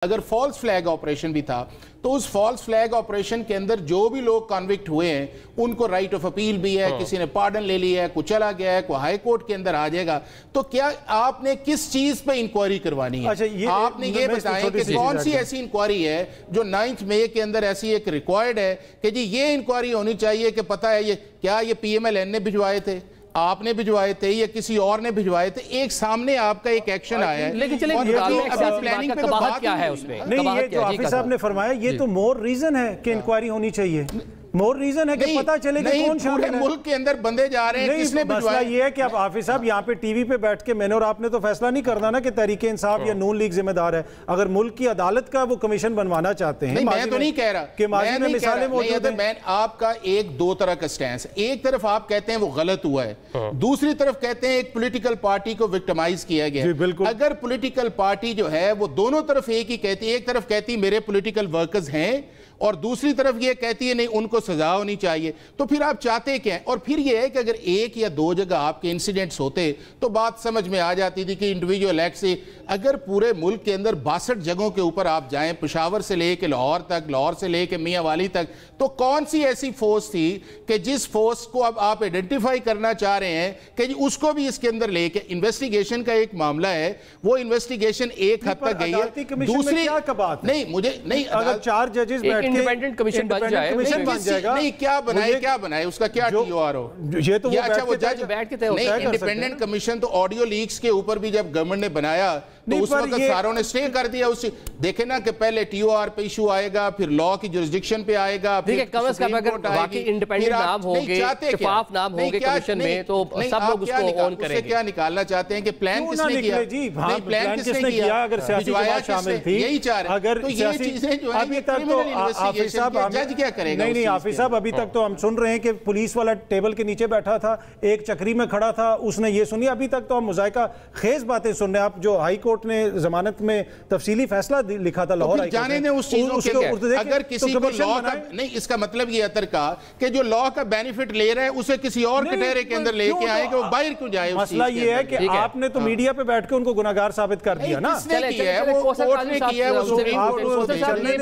اگر false flag operation بھی تھا تو اس فالس فلیگ آپریشن کے اندر جو بھی لوگ کنوکٹ ہوئے ہیں ان کو رائٹ آف اپیل بھی ہے، کسی نے پارڈن لے لیا ہے، کوئی چلا گیا ہے، کوئی ہائی کورٹ کے اندر آ جائے گا. تو کیا آپ نے کس چیز پہ انکوائری کروانی ہے؟ آپ نے یہ بتائیں کہ کون سی ایسی انکوائری ہے جو 9 مئی کے اندر ایسی ایک ریکوائرڈ ہے کہ جی یہ انکوائری ہونی چاہیے کہ پتہ ہے کیا یہ پی ایم ایل این نے بھجوائے تھے، آپ نے بھجوائے تھے یا کسی اور نے بھجوائے تھے؟ ایک سامنے آپ کا ایک ایکشن آیا ہے. لیکن چلیں پلاننگ پہ بات کیا ہے اس میں؟ نہیں، یہ جو حافظ صاحب نے فرمایا یہ تو مور ریزن ہے کہ انکوائری ہونی چاہیے. مور ریزن ہے کہ پتہ چلے کہ کون شامل ہے. ملک کے اندر بندے جا رہے ہیں، کس نے مسئلہ یہ ہے کہ اب حافظ صاحب یہاں پہ ٹی وی پہ بیٹھ کے میں نے اور آپ نے تو فیصلہ نہیں کرنا نا کہ تحریک انصاف یا نون لیگ ذمہ دار ہے. اگر ملک کی عدالت کا وہ کمیشن بنوانا چاہتے ہیں، میں تو نہیں کہہ رہا کہ ماضی میں مثالیں موجود ہیں. آپ کا ایک دو طرح کا سٹینس، ایک طرف آپ کہتے ہیں وہ غلط ہوا ہے، دوسری طرف کہتے ہیں ایک پولیٹیکل پارٹی کو وکٹمائز کیا گیا. اگر پولیٹیکل پارٹی جو ہے وہ دونوں طرف ایک ہی کہتی ہے، ایک طرف کہتی میرے پولیٹیکل ورکرز ہیں اور دوسری طرف یہ کہتی ہے نہیں ان کو سزا ہونی چاہیے، تو پھر آپ چاہتے کیا ہیں؟ اور پھر یہ ہے کہ اگر ایک یا دو جگہ آپ کے انسیڈنٹس ہوتے تو بات سمجھ میں آ جاتی تھی کہ انڈیویجول ایکٹ سے. اگر پورے ملک کے اندر 62 جگہوں کے اوپر آپ جائیں، پشاور سے لے کے لاہور تک، لاہور سے لے کے میاں والی تک، تو کون سی ایسی فورس تھی کہ جس فورس کو اب آپ آئیڈینٹیفائی کرنا چاہ رہے ہیں کہ اس کو بھی اس کے اندر لے کے انویسٹیگیشن کا ایک معاملہ ہے، وہ انویسٹیگیشن ایک حد تک گئی ہے. دوسری نہیں مجھے نہیں، اگر 4 ججز بیٹھ کے انڈیپینڈنٹ کمیشن بن جائے نہیں، کیا بنائے اس کا کیا ٹی او آر ہو؟ یہ تو اچھا وہ جج بیٹھ کے نہیں، انڈیپینڈنٹ کمیشن تو آڈیو لیکس کے اوپر بھی جب گورنمنٹ نے بنایا تو اس وقت ساروں نے سٹے کر دیا. اس دیکھیں نا کہ پہلے ٹی او آر پہ ایشو آئے گا، پھر لا کی جورسڈکشن پہ آئے گا، ٹھیک ہے. کم از کم اگر واقعی انڈیپینڈنٹ نام ہوگے، شفاف نام ہوگے کمیشن میں تو سب لوگ اس کو اون کریں گے. کیا نکالنا چاہتے ہیں کہ پلان کس نے کیا؟ نہیں، پلان کس نے کیا؟ اگر سیاسی جماعت شامل تھی، یہی چاہ رہے ہیں. تو یہ چیزیں جو ہیں ابھی تک تو حافظ صاحب جج کیا کرے گا؟ نہیں حافظ صاحب ابھی تک تو ہم سن رہے ہیں کہ پولیس والا ٹیبل کے نیچے بیٹھا تھا، ایک چکری میں کھڑا تھا، اس نے یہ سنی. ابھی تک تو ہم مذائقہ خیز باتیں سن رہے ہیں. آپ جو ہائی کورٹ نے ضمانت میں تفصیلی فیصلہ لکھا تھا لاہور ہائی کورٹ جانے دیں اس چیزوں کے. اگر کسی کو لا کا نہیں، اس کا مطلب یہ اتر کا کہ جو لا کا بینیفٹ لے رہا ہے اسے کسی اور کٹہرے کے اندر لے کے آئے کہ وہ باہر کیوں جائے. مسئلہ یہ ہے کہ آپ نے تو میڈیا پہ بیٹھ کے ان کو گناہگار ثابت کر دیا نا. کس نے کیا ہے؟ وہ کورٹ نے کیا ہے، وہ سپریم کورٹ نے